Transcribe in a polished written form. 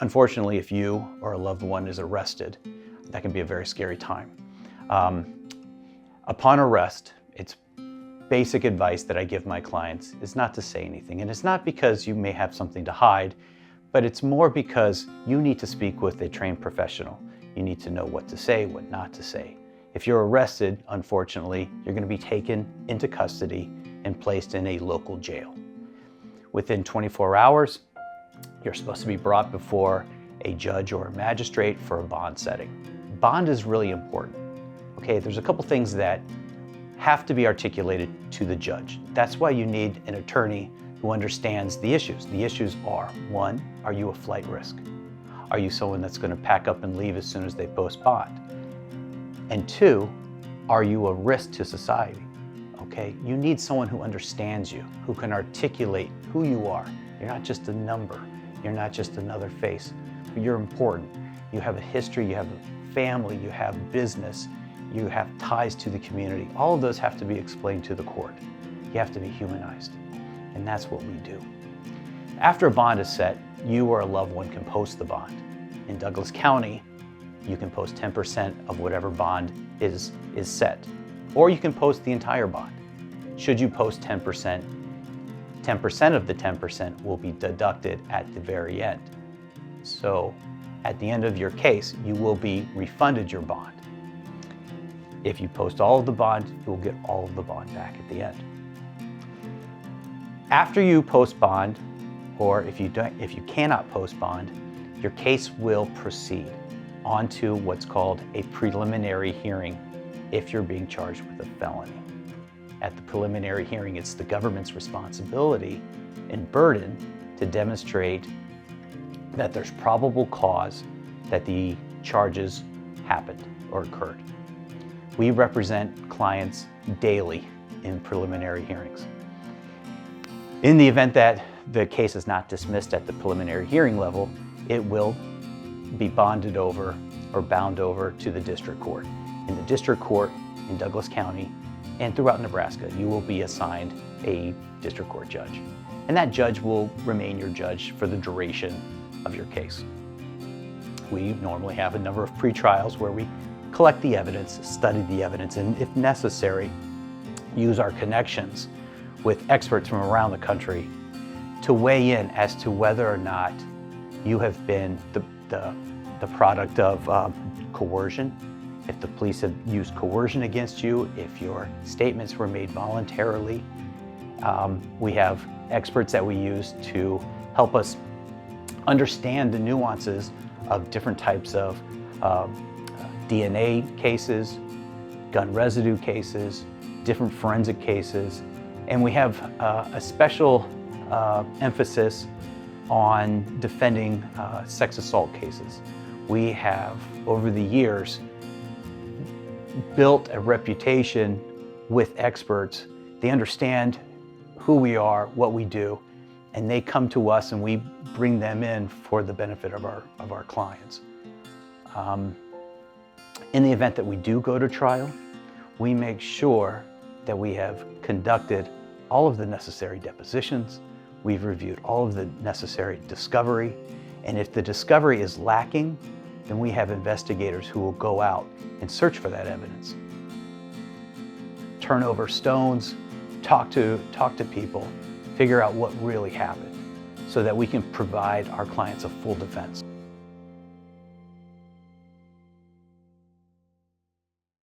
Unfortunately, if you or a loved one is arrested, that can be a very scary time. Upon arrest, it's basic advice that I give my clients is not to say anything. And it's not because you may have something to hide, but it's more because you need to speak with a trained professional. You need to know what to say, what not to say. If you're arrested, unfortunately, you're going to be taken into custody and placed in a local jail. Within 24 hours, you're supposed to be brought before a judge or a magistrate for a bond setting. Bond is really important. Okay, there's a couple things that have to be articulated to the judge. That's why you need an attorney who understands the issues. The issues are, one, are you a flight risk? Are you someone that's going to pack up and leave as soon as they post bond? And two, are you a risk to society? Okay, you need someone who understands you, who can articulate who you are. You're not just a number. You're not just another face. But you're important. You have a history, you have a family, you have business, you have ties to the community. All of those have to be explained to the court. You have to be humanized. And that's what we do. After a bond is set, you or a loved one can post the bond. In Douglas County, you can post 10% of whatever bond is set. Or you can post the entire bond. Should you post 10%, 10% of the 10% will be deducted at the very end. So at the end of your case, you will be refunded your bond. If you post all of the bond, you will get all of the bond back at the end. After you post bond, or if you cannot post bond, your case will proceed onto what's called a preliminary hearing if you're being charged with a felony. At the preliminary hearing, it's the government's responsibility and burden to demonstrate that there's probable cause that the charges happened or occurred. We represent clients daily in preliminary hearings. In the event that the case is not dismissed at the preliminary hearing level, it will be bonded over or bound over to the district court. In the district court in Douglas County and throughout Nebraska, you will be assigned a district court judge. And that judge will remain your judge for the duration of your case. We normally have a number of pretrials where we collect the evidence, study the evidence, and if necessary, use our connections with experts from around the country to weigh in as to whether or not you have been the product of coercion, if the police have used coercion against you, if your statements were made voluntarily. We have experts that we use to help us understand the nuances of different types of DNA cases, gun residue cases, different forensic cases, and we have a special emphasis on defending sex assault cases. We have, over the years, built a reputation with experts. They understand who we are, what we do, and they come to us and we bring them in for the benefit of our clients. In the event that we do go to trial, we make sure that we have conducted all of the necessary depositions, we've reviewed all of the necessary discovery, and if the discovery is lacking, then we have investigators who will go out and search for that evidence. Turn over stones, talk to people, figure out what really happened so that we can provide our clients a full defense.